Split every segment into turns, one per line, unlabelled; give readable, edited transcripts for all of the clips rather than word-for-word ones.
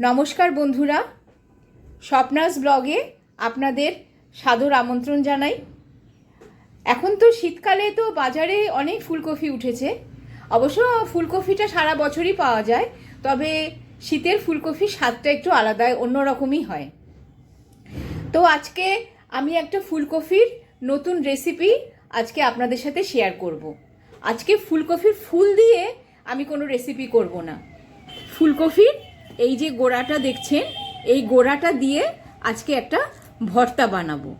নমস্কার বন্ধুরা, স্বপ্নাস ব্লগে আপনাদের সাদর আমন্ত্রণ জানাই। এখন তো শীতকালে তো বাজারে অনেক ফুলকপি উঠেছে। অবশ্য ফুলকপিটা সারা বছরই পাওয়া যায়, তবে শীতের ফুলকপির স্বাদটা একটু আলাদা, অন্যরকমই হয়। তো আজকে আমি একটা ফুলকপির নতুন রেসিপি আজকে আপনাদের সাথে শেয়ার করব। আজকে ফুলকপির ফুল দিয়ে আমি কোনো রেসিপি করব না। ফুলকপির এই যে গোড়াটা দেখছেন, এই গোড়াটা দিয়ে আজকে একটা ভর্তা বানাবো।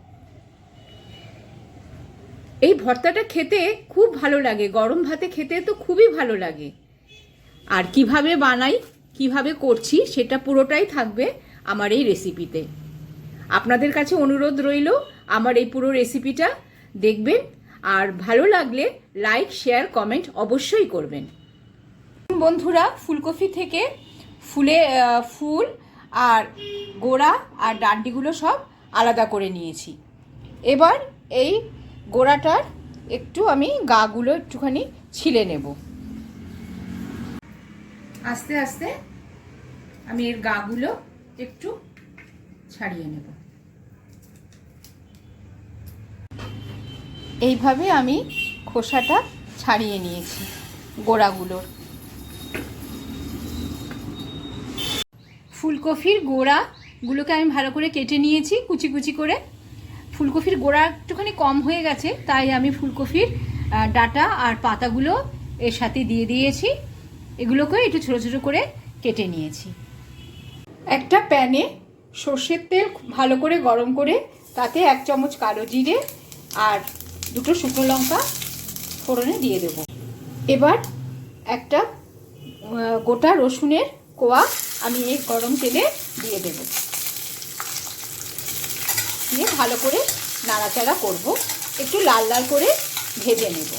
এই ভর্তাটা খেতে খুব ভালো লাগে, গরম ভাতে খেতে তো খুবই ভালো লাগে। আর কিভাবে বানাই, কিভাবে করছি, সেটা পুরোটাই থাকবে আমার এই রেসিপিতে। আপনাদের কাছে অনুরোধ রইল আমার এই পুরো রেসিপিটা দেখবেন, আর ভালো লাগলে লাইক, শেয়ার, কমেন্ট অবশ্যই করবেন। বন্ধুরা, ফুলকপি থেকে ফুল আর গোড়া আর ডান্ডিগুলো সব আলাদা করে নিয়েছি। এবার এই গোড়াটার একটু আমি গাগুলো একটুখানি ছিলে নেব। আস্তে আস্তে আমি এর গাগুলো একটু ছাড়িয়ে নেব। এইভাবে আমি খোসাটা ছাড়িয়ে নিয়েছি গোড়াগুলোর। ফুলকপির গোড়াগুলোকে আমি ভালো করে কেটে নিয়েছি কুচি কুচি করে। ফুলকপির গোড়া একটুখানি কম হয়ে গেছে, তাই আমি ফুলকপির ডাঁটা আর পাতাগুলো এর সাথে দিয়ে দিয়েছি। এগুলোকে একটু ছোটো ছোটো করে কেটে নিয়েছি। একটা প্যানে সর্ষের তেল ভালো করে গরম করে তাতে 1 চামচ কালো জিরে আর 2টো শুকনো লঙ্কা ফোড়নে দিয়ে দেব। এবার একটা গোটা রসুনের কোয়া আমি এই গরম তেলে দিয়ে দেব। দিয়ে ভালো করে নাড়াচাড়া করব, একটু লাল লাল করে ভেজে নেব।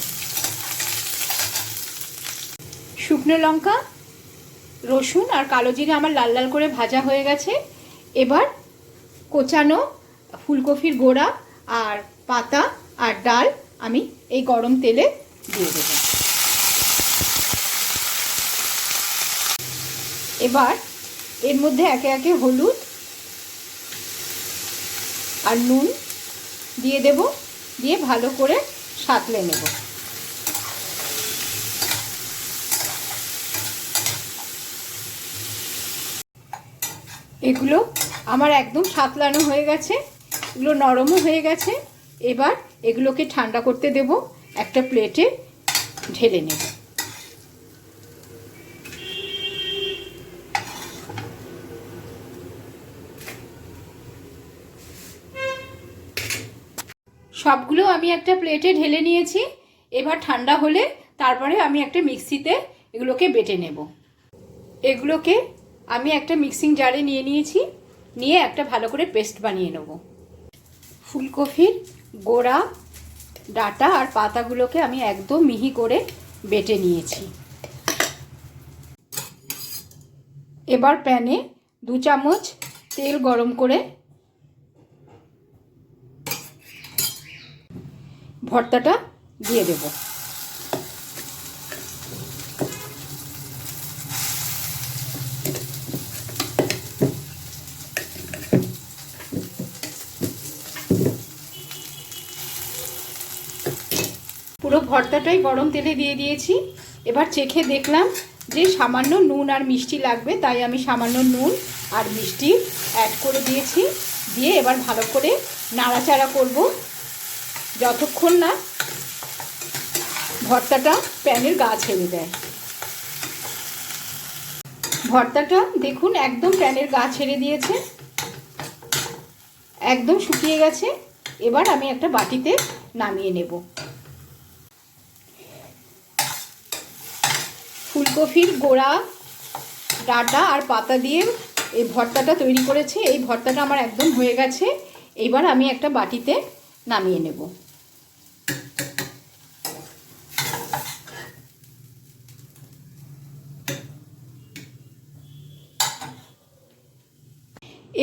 শুকনো লঙ্কা, রসুন আর কালো জিরে আমার লাল লাল করে ভাজা হয়ে গেছে। এবার কোচানো ফুলকপির গোড়া আর পাতা আর ডাল আমি এই গরম তেলে দিয়ে দেব। এবার এর মধ্যে একে একে হলুদ আর নুন দিয়ে দেব, দিয়ে ভালো করে সাঁতলে নেব। এগুলো আমার একদম সাঁতলানো হয়ে গেছে, এগুলো নরমও হয়ে গেছে। এবার এগুলোকে ঠান্ডা করতে দেব, একটা প্লেটে ঢেলে নেব। সবগুলো আমি একটা প্লেটে ঢেলে নিয়েছি। এবার ঠান্ডা হলে তারপরে আমি একটা মিক্সিতে এগুলোকে বেটে নেব। এগুলোকে আমি একটা মিক্সিং জারে নিয়ে নিয়েছি, নিয়ে একটা ভালো করে পেস্ট বানিয়ে নেব। ফুলকপির গোড়া, ডাঁটা আর পাতাগুলোকে আমি একদম মিহি করে বেটে নিয়েছি। এবার প্যানে 2 চামচ তেল গরম করে ভর্তাটা দিয়ে দেব। পুরো ভর্তাটাই গরম তেলে দিয়ে দিয়েছি। এবার চেখে দেখলাম যে সামান্য নুন আর মিষ্টি লাগবে, তাই আমি সামান্য নুন আর মিষ্টি অ্যাড করে দিয়েছি। দিয়ে এবার ভালো করে নাড়াচাড়া করব যতক্ষণ না ভর্তাটা প্যানের গা ছেড়ে দেয়। ভর্তাটা দেখুন একদম প্যানের গা ছেড়ে দিয়েছে, একদম শুকিয়ে গেছে। এবার আমি একটা বাটিতে নামিয়ে নেব। ফুলকপির গোড়া, ডাঁটা আর পাতা দিয়ে এই ভর্তাটা তৈরি করেছি। এই ভর্তাটা আমার একদম হয়ে গেছে। এবার আমি একটা বাটিতে নামিয়ে নেব।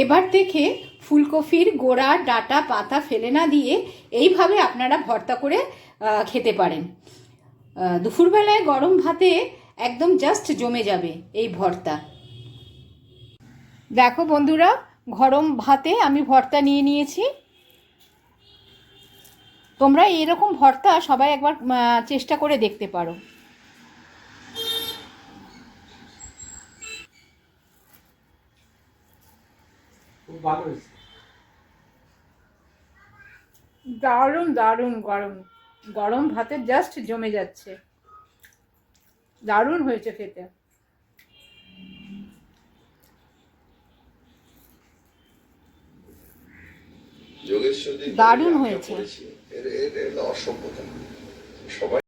এবার থেকে ফুলকপির গোড়া, ডাঁটা, পাতা ফেলে না দিয়ে এইভাবে আপনারা ভর্তা করে খেতে পারেন। দুপুরবেলায় গরম ভাতে একদম জাস্ট জমে যাবে এই ভর্তা। দেখো বন্ধুরা, গরম ভাতে আমি ভর্তা নিয়ে নিয়েছি। তোমরা এরকম ভর্তা সবাই একবার চেষ্টা করে দেখতে পারো। দারুণ দারুণ, গরম গরম ভাতে জাস্ট জমে যাচ্ছে, দারুণ হয়েছে খেতে।
যোগেশ্বরী
দারুণ হয়েছে।
অসভ্যতা সবাই